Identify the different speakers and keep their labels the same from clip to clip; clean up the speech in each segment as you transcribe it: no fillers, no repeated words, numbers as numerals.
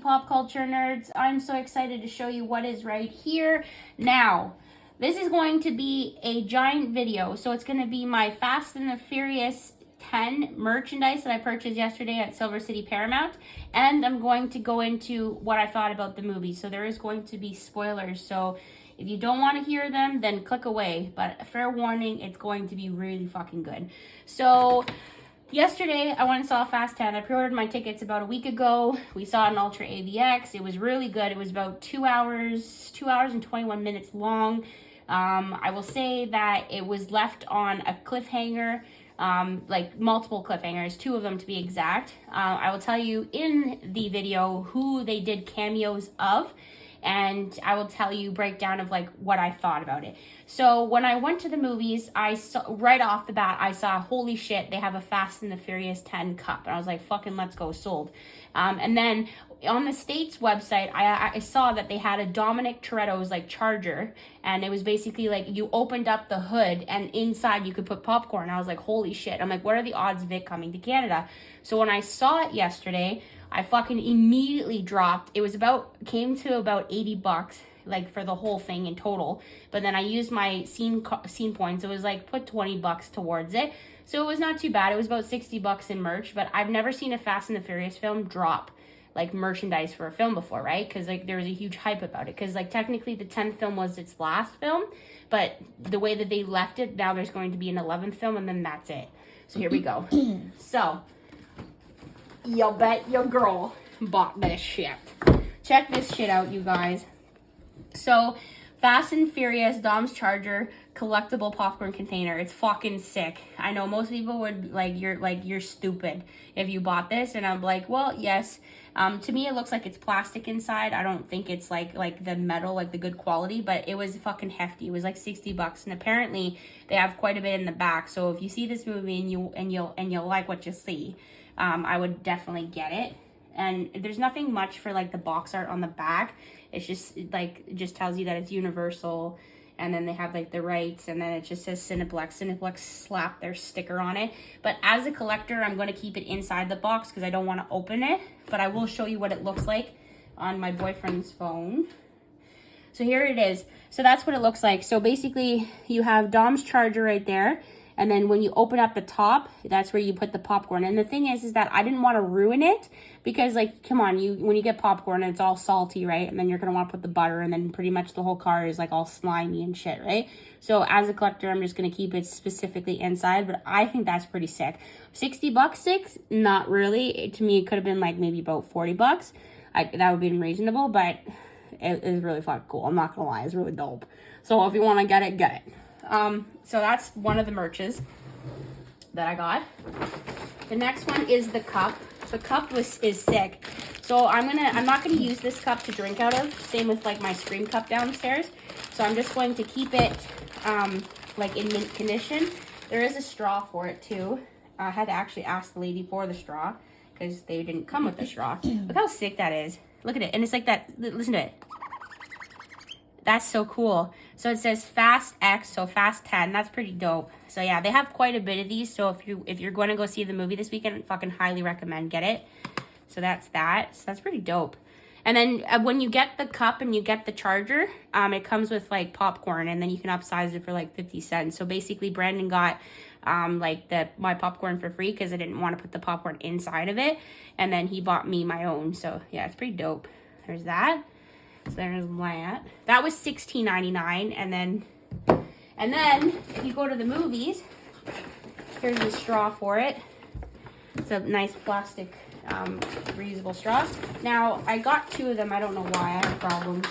Speaker 1: pop culture nerds? I'm so excited to show you what is right here. Now, this is going to be a giant video. So it's going to be my Fast and the Furious 10 merchandise that I purchased yesterday at Silver City Paramount. And I'm going to go into what I thought about the movie. So there is going to be spoilers. So if you don't want to hear them, then click away. But fair warning, it's going to be really fucking good. So yesterday, I went and saw Fast 10. I pre-ordered my tickets about a week ago. We saw it in Ultra AVX. It was really good. It was about 2 hours and 21 minutes long. I will say that it was left on a cliffhanger, like multiple cliffhangers, 2 of them to be exact. I will tell you in the video who they did cameos of, and I will tell you breakdown of like what I thought about it. So when I went to the movies, I saw right off the bat, I saw, holy shit, they have a Fast and the Furious 10 cup. And I was like, fucking let's go, sold. And then on the States website, I saw that they had a Dominic Toretto's like charger, and it was basically like you opened up the hood and inside you could put popcorn. I was like, holy shit. I'm like, what are the odds of it coming to Canada? So when I saw it yesterday, I fucking immediately dropped. It was came to about $80, like for the whole thing in total. But then I used my scene points. It was like put $20 towards it. So it was not too bad. It was about $60 in merch, but I've never seen a Fast and the Furious film drop like merchandise for a film before, right? Because like there was a huge hype about it. Because like technically the 10th film was its last film, but the way that they left it, now there's going to be an 11th film, and then that's it. So here we go. So you'll bet your girl bought this shit. Check this shit out, you guys. So, Fast and Furious Dom's Charger collectible popcorn container. It's fucking sick. I know most people would you're stupid if you bought this, and I'm like, well, yes. To me, it looks like it's plastic inside. I don't think it's like the metal, like the good quality, but it was fucking hefty. It was like $60, and apparently they have quite a bit in the back. So if you see this movie and you'll like what you see, I would definitely get it. And there's nothing much for like the box art on the back. It's just like, it just tells you that it's Universal, and then they have like the rights, and then it just says Cineplex. Cineplex slapped their sticker on it. But as a collector, I'm going to keep it inside the box because I don't want to open it. But I will show you what it looks like on my boyfriend's phone. So here it is. So that's what it looks like. So basically, you have Dom's charger right there. And then when you open up the top, that's where you put the popcorn. And the thing is that I didn't want to ruin it because, like, come on, when you get popcorn, it's all salty, right? And then you're going to want to put the butter, and then pretty much the whole car is, like, all slimy and shit, right? So as a collector, I'm just going to keep it specifically inside, but I think that's pretty sick. $60 sticks? Not really. To me, it could have been, like, maybe about $40. That would have been reasonable, but it is really fucking cool. I'm not going to lie. It's really dope. So if you want to get it, get it. So that's one of the merches that I got. The next one is the cup. The cup is sick. So I'm not gonna use this cup to drink out of. Same with like my Scream cup downstairs. So I'm just going to keep it like in mint condition. There is a straw for it too. I had to actually ask the lady for the straw because they didn't come with the straw. Look how sick that is. Look at it, and it's like that. Listen to it. That's so cool. So it says Fast X, so Fast 10. That's pretty dope. So yeah, they have quite a bit of these. So if you're going to go see the movie this weekend, I fucking highly recommend get it. So that's that. So that's pretty dope. And then when you get the cup and you get the charger, it comes with like popcorn, and then you can upsize it for like 50 cents. So basically Brandon got my popcorn for free because I didn't want to put the popcorn inside of it. And then he bought me my own. So yeah, it's pretty dope. There's that. So there's that. That was $16.99, and then if you go to the movies, here's the straw for it. It's a nice plastic reusable straw. Now I got 2 of them. I don't know why. I have problems.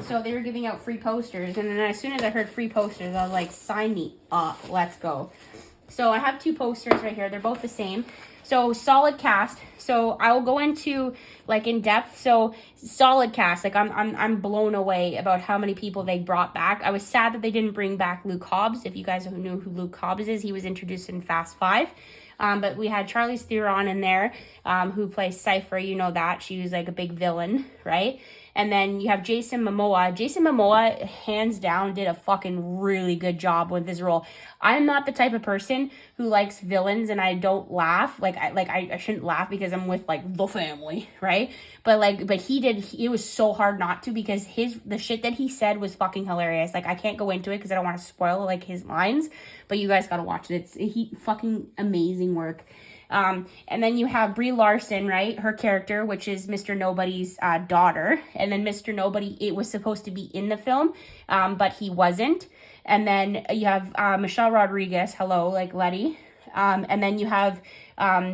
Speaker 1: So they were giving out free posters, and then as soon as I heard free posters, I was like, sign me up. Let's go. So I have 2 posters right here. They're both the same. So solid cast. So I will go into like in depth. So solid cast. Like I'm blown away about how many people they brought back. I was sad that they didn't bring back Luke Hobbs. If you guys know who Luke Hobbs is, he was introduced in Fast 5. But we had Charlize Theron in there, who plays Cypher. You know that. She was like a big villain, right? And then you have Jason Momoa. Jason Momoa, hands down, did a fucking really good job with his role. I'm not the type of person who likes villains and I don't laugh. I shouldn't laugh because I'm with like the family, right? But it was so hard not to, because the shit that he said was fucking hilarious. Like, I can't go into it because I don't want to spoil like his lines, but you guys gotta watch it. He fucking amazing work. And then you have Brie Larson, right? Her character, which is Mr. Nobody's daughter. And then Mr. Nobody, it was supposed to be in the film, but he wasn't. And then you have Michelle Rodriguez, hello, like Letty. And then you have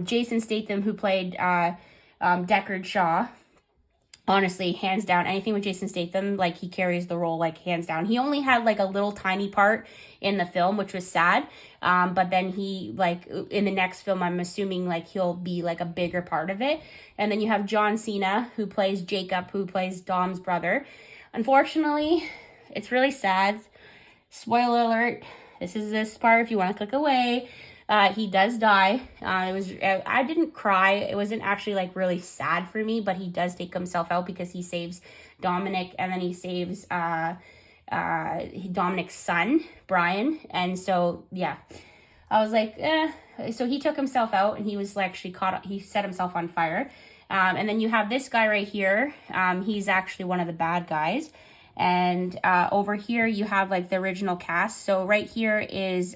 Speaker 1: Jason Statham, who played Deckard Shaw. Honestly, hands down, anything with Jason Statham, like, he carries the role, like, hands down. He only had, like, a little tiny part in the film, which was sad. But then he, like, in the next film, I'm assuming, like, he'll be, like, a bigger part of it. And then you have John Cena, who plays Jacob, who plays Dom's brother. Unfortunately, it's really sad. Spoiler alert. This is this part if you want to click away. He does die. I didn't cry. It wasn't actually like really sad for me, but he does take himself out because he saves Dominic, and then he saves Dominic's son, Brian. And so, yeah, I was like, so he took himself out, and he was actually he set himself on fire. And then you have this guy right here. He's actually one of the bad guys. And over here you have like the original cast. So right here is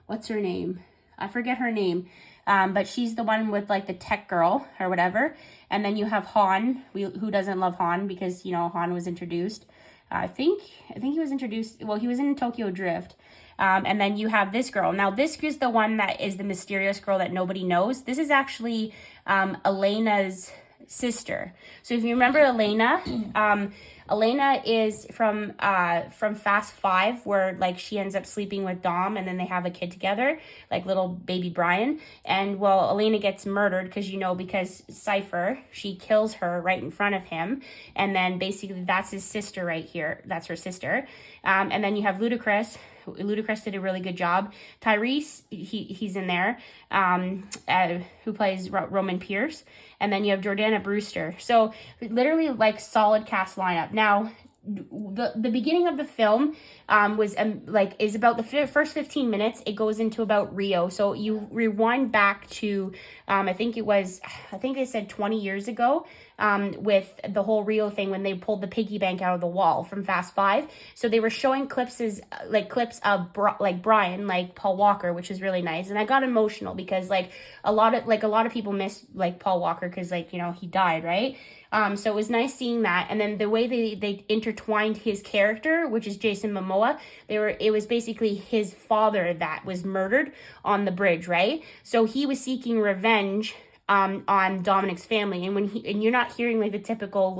Speaker 1: what's her name? I forget her name. But she's the one with like the tech girl or whatever. And then you have Han. Who doesn't love Han? Because, you know, Han was introduced. I think he was introduced. Well, he was in Tokyo Drift. And then you have this girl. Now, this is the one that is the mysterious girl that nobody knows. This is actually Elena's sister. So if you remember Elena, Elena is from Fast 5, where like she ends up sleeping with Dom, and then they have a kid together, like little baby Brian. And well, Elena gets murdered because Cypher, she kills her right in front of him, and then basically that's his sister right here. That's her sister. And then you have Ludacris. Ludacris did a really good job. Tyrese, he's in there, who plays Roman Pierce. And then you have Jordana Brewster. So literally like solid cast lineup. Now, the beginning of the film is about the first 15 minutes. It goes into about Rio. So you rewind back to I think they said 20 years ago, with the whole Rio thing, when they pulled the piggy bank out of the wall from Fast 5. So they were showing clips of Brian, like Paul Walker, which is really nice. And I got emotional because a lot of people miss like Paul Walker because he died, right? So it was nice seeing that. And then the way they intertwined his character, which is Jason Momoa, it was basically his father that was murdered on the bridge, right? So he was seeking revenge on Dominic's family. And you're not hearing like the typical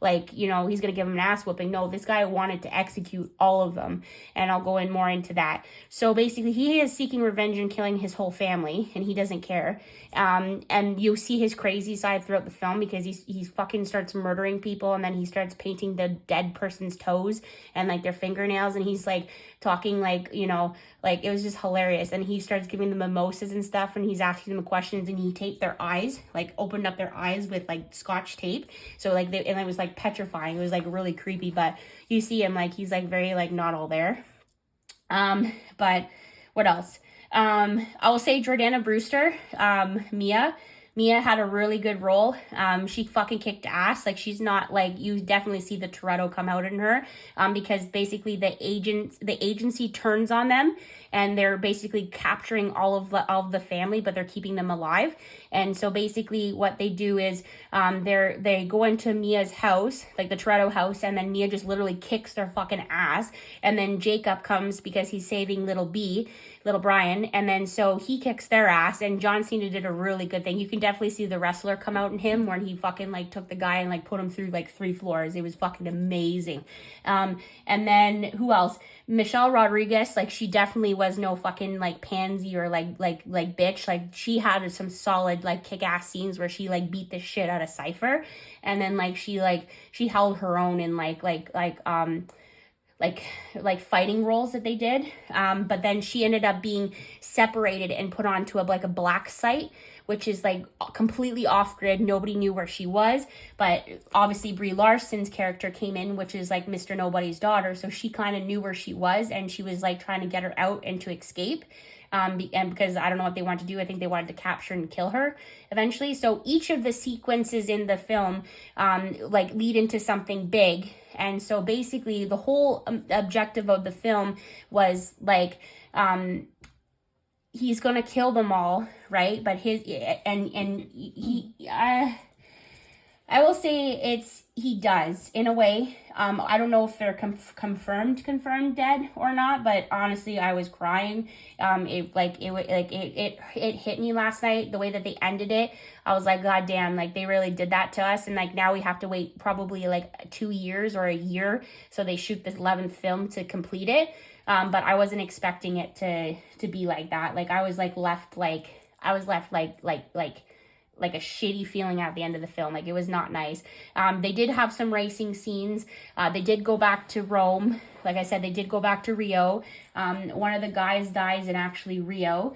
Speaker 1: he's gonna give him an ass whooping. No, this guy wanted to execute all of them, and I'll go in more into that. So basically he is seeking revenge and killing his whole family, and he doesn't care. And you see his crazy side throughout the film, because he fucking starts murdering people, and then he starts painting the dead person's toes and like their fingernails, and he's like talking it was just hilarious. And he starts giving them mimosas and stuff, and he's asking them questions, and he taped their eyes, opened up their eyes with Scotch tape. So and it was petrifying. It was really creepy, but you see him he's very not all there. But what else? I will say Jordana Brewster, Mia had a really good role. She fucking kicked ass. She's not you definitely see the Toretto come out in her, because basically the agency turns on them, and they're basically capturing all of the family, but they're keeping them alive. And so basically what they do is they go into Mia's house, the Toretto house, and then Mia just literally kicks their fucking ass. And then Jacob comes because he's saving little Brian, and then so he kicks their ass. And John Cena did a really good thing. You can definitely see the wrestler come out in him, when he fucking took the guy and put him through 3 floors. It was fucking amazing. And then who else? Michelle Rodriguez, she definitely was no fucking pansy or bitch. She had some solid kick-ass scenes where she beat the shit out of Cypher, and then she held her own in like fighting roles that they did. But then she ended up being separated and put onto like a black site, which is like completely off grid. Nobody knew where she was, but obviously Brie Larson's character came in, which is like Mr. Nobody's daughter. So she kind of knew where she was, and she was like trying to get her out and to escape. And because I don't know what they wanted to do. I think they wanted to capture and kill her eventually. So each of the sequences in the film like lead into something big. And so basically the whole objective of the film was like, he's gonna kill them all, right? But I will say he does in a way. I don't know if they're confirmed dead or not, but honestly, I was crying. It hit me last night, the way that they ended it. I was like, God damn, like they really did that to us. And like now we have to wait probably like 2 years or a year. So they shoot this 11th film to complete it. But I wasn't expecting it to be like that. Like I was left like a shitty feeling at the end of the film. Like it was not nice. They did have some racing scenes. They did go back to Rome. Like I said, they did go back to Rio. One of the guys dies in actually Rio.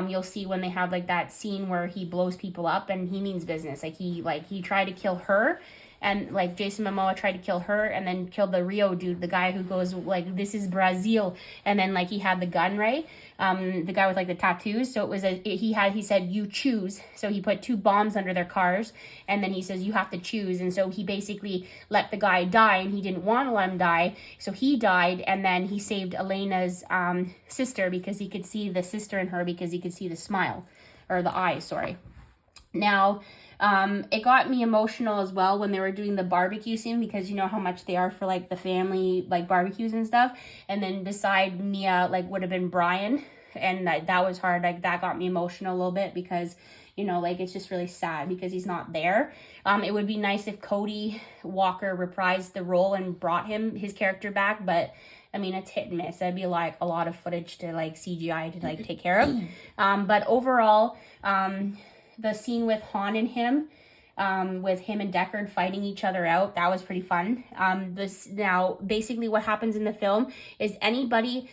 Speaker 1: You'll see when they have like that scene where he blows people up, and he means business. He tried to kill her. And like Jason Momoa tried to kill her and then killed the Rio dude, the guy who goes like, this is Brazil. And then like he had the gun, right? The guy with like the tattoos. So it was he said, you choose. So he put 2 bombs under their cars, and then he says, you have to choose. And so he basically let the guy die, and he didn't want to let him die. So he died, and then he saved Elena's sister, because he could see the sister in her, because he could see the smile, or the eyes, sorry. Now, it got me emotional as well when they were doing the barbecue scene, because you know how much they are for like the family like barbecues and stuff. And then beside Mia like would have been Brian, and that was hard. Like that got me emotional a little bit, because you know, like it's just really sad because he's not there. It would be nice if Cody Walker reprised the role and brought his character back, but I mean, it's hit and miss. That'd be like a lot of footage to like CGI to like take care of. But overall, the scene with Han and him, with him and Deckard fighting each other out, that was pretty fun. Now, basically what happens in the film is anybody,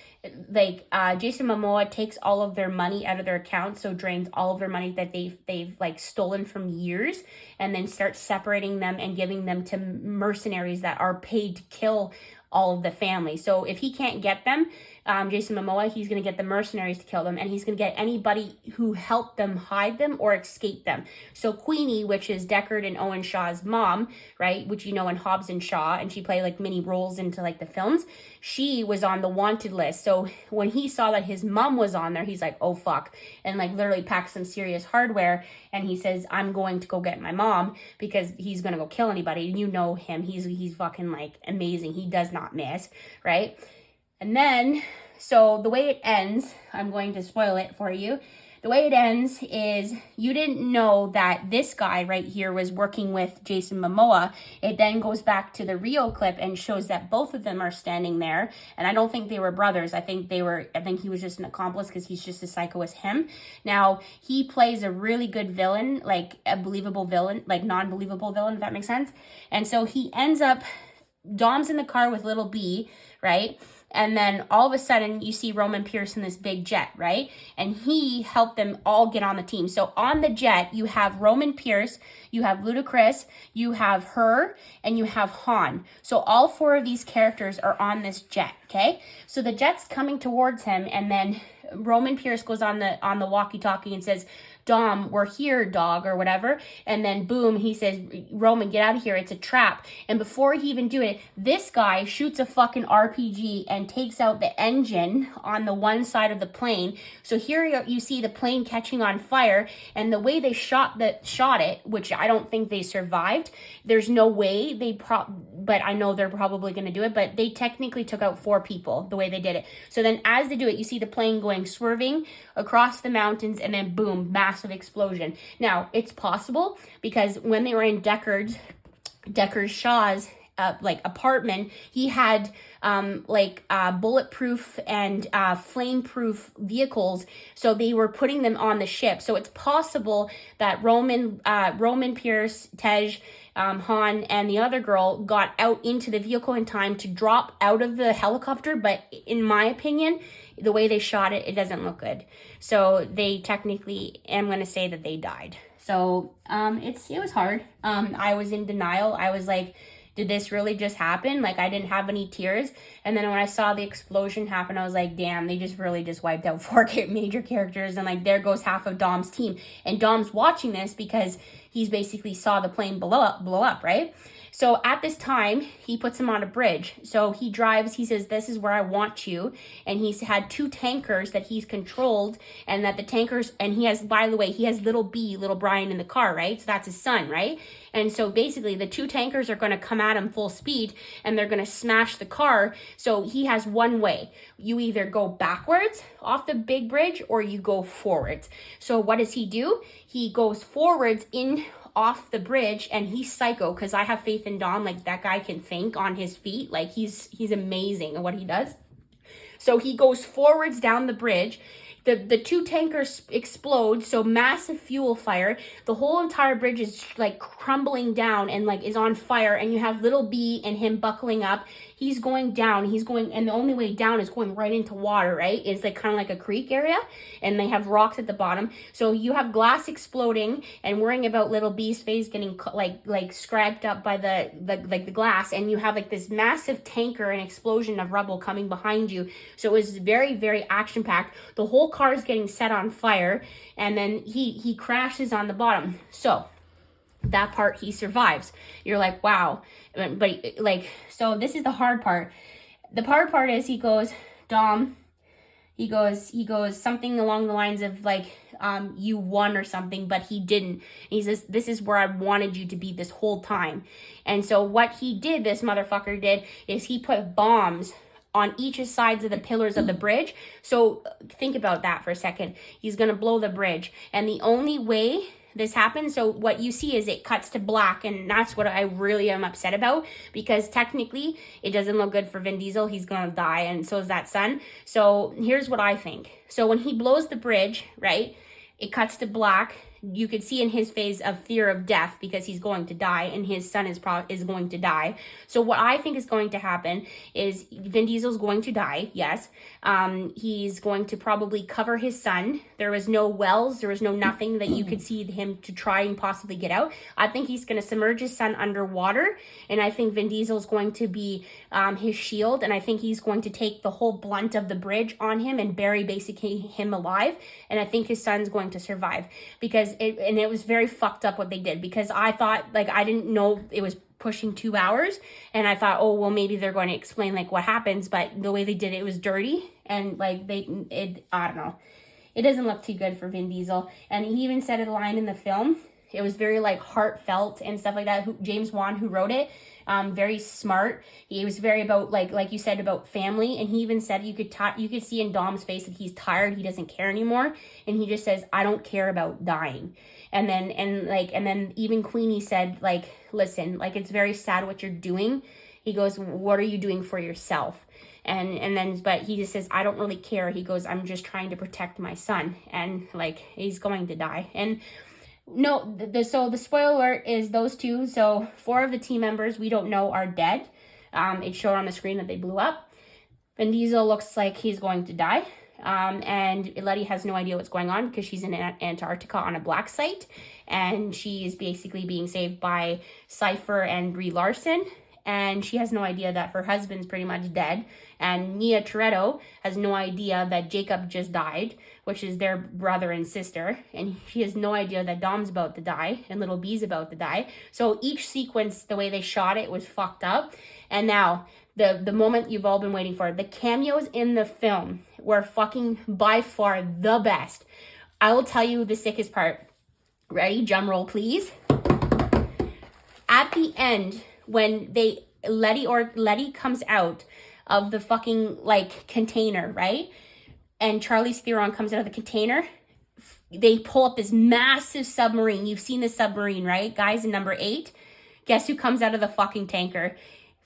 Speaker 1: like Jason Momoa takes all of their money out of their account, so drains all of their money that they've like stolen from years, and then starts separating them and giving them to mercenaries that are paid to kill all of the family. So if he can't get them, Jason Momoa, he's going to get the mercenaries to kill them, and he's going to get anybody who helped them hide them or escape them. So Queenie, which is Deckard and Owen Shaw's mom, right, which you know in Hobbs and Shaw, and she played like mini roles into like the films, she was on the wanted list. So when he saw that his mom was on there, he's like, oh fuck, and like literally packed some serious hardware, and he says, I'm going to go get my mom, because he's going to go kill anybody. And you know him, he's fucking like amazing. He does not miss, right? And then, so the way it ends, I'm going to spoil it for you. The way it ends is you didn't know that this guy right here was working with Jason Momoa. It then goes back to the Rio clip and shows that both of them are standing there. And I don't think they were brothers. I think he was just an accomplice, because he's just as psycho as him. Now, he plays a really good villain, like a believable villain, like non-believable villain, if that makes sense. And so he ends up, Dom's in the car with little B, right? And then all of a sudden you see Roman Pierce in this big jet, right? And he helped them all get on the team. So on the jet, you have Roman Pierce, you have Ludacris, you have her, and you have Han. So all 4 of these characters are on this jet, okay? So the jet's coming towards him, and then Roman Pierce goes on the walkie-talkie and says, Dom, we're here, dog, or whatever. And then boom, he says, Roman, get out of here. It's a trap. And before he even do it, this guy shoots a fucking RPG and takes out the engine on the one side of the plane. So here you see the plane catching on fire, and the way they shot it, which I don't think they survived. There's no way but I know they're probably going to do it, but they technically took out 4 people the way they did it. So then as they do it, you see the plane going swerving across the mountains, and then boom, massive explosion. Now, it's possible because when they were in Deckard Shaw's like apartment, he had bulletproof and flame-proof vehicles, so they were putting them on the ship. So it's possible that Roman, Pierce, Tej, Han, and the other girl got out into the vehicle in time to drop out of the helicopter. But in my opinion, the way they shot it, it doesn't look good. So they technically, I'm going to say that they died. So it was hard. I was in denial. I was like, did this really just happen? Like, I didn't have any tears. And then when I saw the explosion happen, I was like, damn, they just really just wiped out 4 major characters. And like, there goes half of Dom's team. And Dom's watching this because he's basically saw the plane blow up, right? So at this time, he puts him on a bridge. So he drives, he says, this is where I want you. And he's had 2 tankers that he's controlled, and that the tankers, and he has, by the way, he has little Brian in the car, right? So that's his son, right? And so basically the 2 tankers are going to come at him full speed, and they're going to smash the car. So he has one way. You either go backwards off the big bridge or you go forwards. So what does he do? He goes forwards in off the bridge, and he's psycho, because I have faith in Dom. Like, that guy can think on his feet. Like, he's amazing at what he does. So he goes forwards down the bridge. The 2 tankers explode, so massive fuel fire. The whole entire bridge is like crumbling down and like is on fire, and you have little B and him buckling up. He's going down, and the only way down is going right into water, right? It's like kind of like a creek area, and they have rocks at the bottom. So you have glass exploding and worrying about little B's face getting like scraped up by the glass, and you have like this massive tanker and explosion of rubble coming behind you. So it was very, very action packed. The whole car is getting set on fire, and then he crashes on the bottom. So that part, he survives. You're like, wow. But like, so this is the hard part. The hard part is he goes, Dom, he goes something along the lines of like, you won or something, but he didn't. And he says, this is where I wanted you to be this whole time. And so what he did, this motherfucker did, is he put bombs on each sides of the pillars of the bridge. So think about that for a second. He's going to blow the bridge. And the only way this happens, so what you see is it cuts to black, and that's what I really am upset about, because technically it doesn't look good for Vin Diesel. He's going to die, and so is that son. So here's what I think. So when he blows the bridge, right, it cuts to black. You could see in his face of fear of death, because he's going to die, and his son is going to die. So what I think is going to happen is Vin Diesel's going to die, yes. He's going to probably cover his son. There was no wells, there was no nothing that you could see him to try and possibly get out. I think he's going to submerge his son underwater, and I think Vin Diesel's going to be his shield, and I think he's going to take the whole blunt of the bridge on him and bury basically him alive, and I think his son's going to survive, because it was very fucked up what they did, because I thought, like, I didn't know it was pushing 2 hours, and I thought, oh, well, maybe they're going to explain like what happens, but the way they did it was dirty, and like I don't know, it doesn't look too good for Vin Diesel. And he even said a line in the film, it was very like heartfelt and stuff like that. James Wan, who wrote it, very smart. He was very about like you said, about family, and he even said you could see in Dom's face that he's tired, he doesn't care anymore, and he just says, I don't care about dying. And then even Queenie said, like, listen, like, it's very sad what you're doing. He goes, what are you doing for yourself? But he just says, I don't really care. He goes, I'm just trying to protect my son, and like, he's going to die. And no, so the spoiler alert is those 2. So 4 of the team members we don't know are dead. It showed on the screen that they blew up. Vin Diesel looks like he's going to die. And Letty has no idea what's going on, because she's in Antarctica on a black site, and she's basically being saved by Cypher and Brie Larson. And she has no idea that her husband's pretty much dead. And Mia Toretto has no idea that Jacob just died, which is their brother and sister. And she has no idea that Dom's about to die and little B's about to die. So each sequence, the way they shot it was fucked up. And now, the moment you've all been waiting for, the cameos in the film were fucking by far the best. I will tell you the sickest part. Ready? Drum roll, please. At the end, when Letty comes out of the fucking like container, right? And Charlize Theron comes out of the container. They pull up this massive submarine. You've seen the submarine, right, guys? In number 8, guess who comes out of the fucking tanker?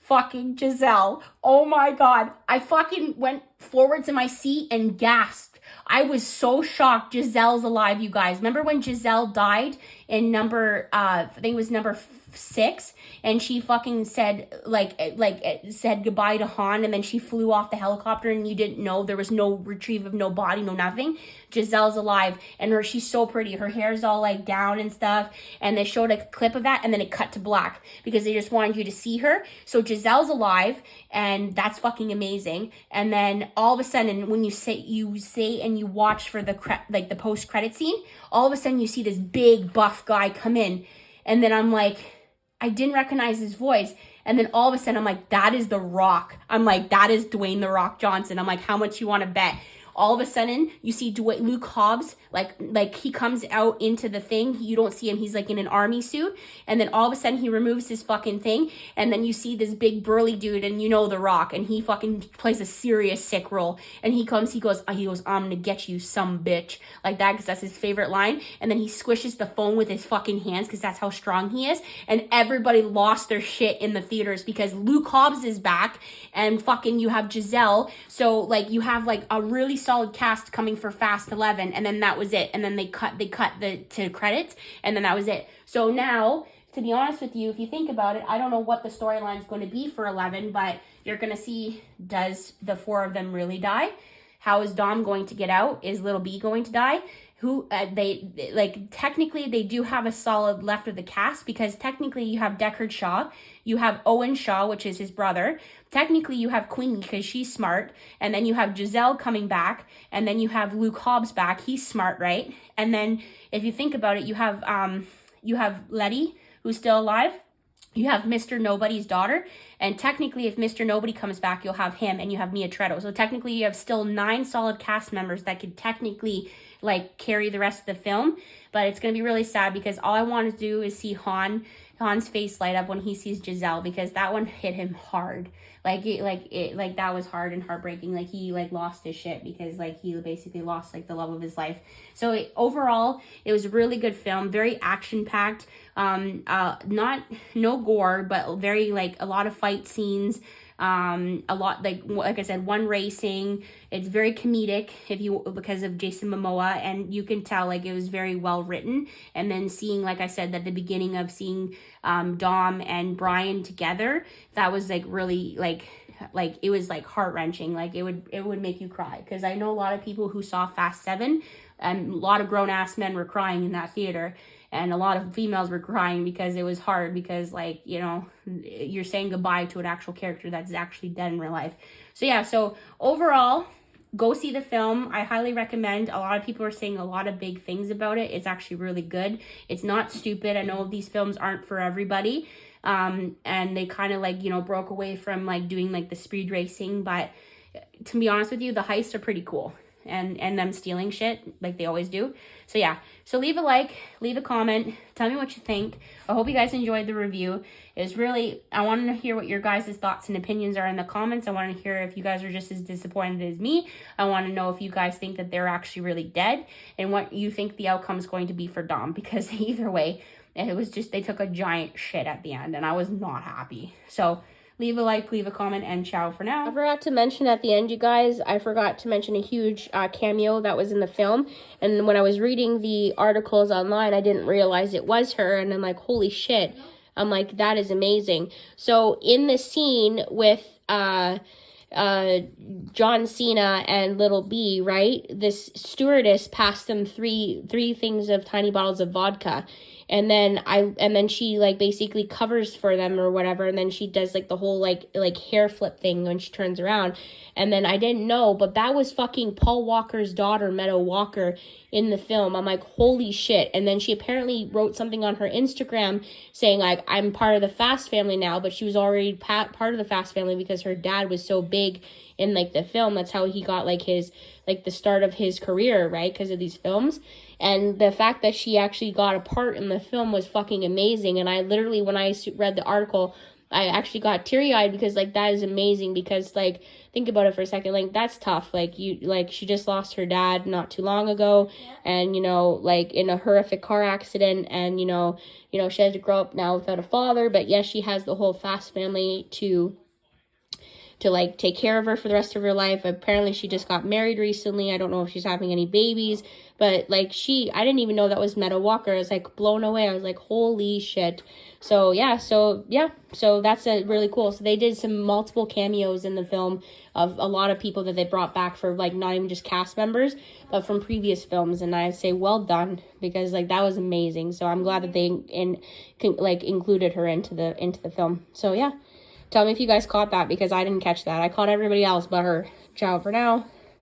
Speaker 1: fucking Giselle. Oh my God. I fucking went forwards in my seat and gasped. I was so shocked. Giselle's alive, you guys. Remember when Giselle died in number, I think it was number 6, and she fucking said said goodbye to Han, and then she flew off the helicopter, and you didn't know, there was no retrieve of no body, no nothing. Giselle's alive, and she's so pretty. Her hair's all like down and stuff, and they showed a clip of that, and then it cut to black because they just wanted you to see her. So Giselle's alive, and that's fucking amazing. And then all of a sudden, when you say and you watch for the the post credit scene, all of a sudden you see this big buff guy come in, and then I'm like, I didn't recognize his voice. And then all of a sudden, I'm like, that is The Rock. I'm like, that is Dwayne The Rock Johnson. I'm like, how much you want to bet? All of a sudden, you see Luke Hobbs, like he comes out into the thing. You don't see him. He's like in an army suit. And then all of a sudden, he removes his fucking thing. And then you see this big burly dude, and you know The Rock. And he fucking plays a serious sick role. And he goes, I'm going to get you, some bitch. Like that, because that's his favorite line. And then he squishes the phone with his fucking hands, because that's how strong he is. And everybody lost their shit in the theaters, because Luke Hobbs is back. And fucking you have Giselle. So like you have like a really solid cast coming for Fast 11, and then that was it. And then they cut to credits, and then that was it. So now, to be honest with you, if you think about it, I don't know what the storyline is going to be for 11, but you're going to see, does the 4 of them really die? How is Dom going to get out? Is Little B going to die? Who technically they do have a solid left of the cast, because technically you have Deckard Shaw, you have Owen Shaw, which is his brother. Technically you have Queenie, because she's smart, and then you have Giselle coming back, and then you have Luke Hobbs back. He's smart, right? And then if you think about it, you have Letty, who's still alive. You have Mr. Nobody's daughter, and technically if Mr. Nobody comes back, you'll have him, and you have Mia Tretto. So technically you have still 9 solid cast members that could technically like carry the rest of the film. But it's going to be really sad, because all I want to do is see Han's face light up when he sees Giselle, because that one hit him hard. Like that was hard and heartbreaking. Like he like lost his shit, because like he basically lost like the love of his life. So overall, it was a really good film, very action packed. No gore, but very like a lot of fight scenes. A lot, like I said, one racing. It's very comedic because of Jason Momoa, and you can tell like it was very well written. And then seeing, like I said, at the beginning of seeing Dom and Brian together, that was like really like it was like heart-wrenching. Like it would make you cry, because I know a lot of people who saw Fast 7, and a lot of grown-ass men were crying in that theater. And a lot of females were crying, because it was hard, because like, you know, you're saying goodbye to an actual character that's actually dead in real life. So yeah, so overall, go see the film. I highly recommend. A lot of people are saying a lot of big things about it. It's actually really good. It's not stupid. I know these films aren't for everybody. And they kind of like, you know, broke away from like doing like the speed racing. But to be honest with you, the heists are pretty cool. And them stealing shit like they always do. So yeah, so leave a like, leave a comment, tell me what you think. I hope you guys enjoyed the review. It was really, I want to hear what your guys' thoughts and opinions are in the comments. I want to hear if you guys are just as disappointed as me. I want to know if you guys think that they're actually really dead, and what you think the outcome is going to be for Dom, because either way, it was just, they took a giant shit at the end, and I was not happy. So leave a like, leave a comment, and ciao for now. I forgot to mention at the end, you guys, I forgot to mention a huge cameo that was in the film. And when I was reading the articles online, I didn't realize it was her. And I'm like, holy shit. I'm like, that is amazing. So in the scene with John Cena and Little B, right? This stewardess passed them three things of tiny bottles of vodka. And then she like basically covers for them or whatever, and then she does like the whole like hair flip thing when she turns around. And then I didn't know, but that was fucking Paul Walker's daughter, Meadow Walker, in the film. I'm like, holy shit. And then she apparently wrote something on her Instagram saying like, I'm part of the Fast family now, but she was already part of the Fast family because her dad was so big in like the film. That's how he got like his like the start of his career, right? Because of these films. And the fact that she actually got a part in the film was fucking amazing. And I literally, when I read the article, I actually got teary-eyed because like that is amazing, because like think about it for a second, like that's tough. Like she just lost her dad not too long ago, and you know, like in a horrific car accident, and you know she had to grow up now without a father, but yes, she has the whole Fast family to like take care of her for the rest of her life. Apparently she just got married recently. I don't know if she's having any babies, but like I didn't even know that was Meadow Walker. I was like blown away. I was like, holy shit. So that's a really cool. So they did some multiple cameos in the film of a lot of people that they brought back for like not even just cast members, but from previous films. And I say well done, because like that was amazing. So I'm glad that they included her into the film. So yeah. Tell me if you guys caught that, because I didn't catch that. I caught everybody else but her. Ciao for now.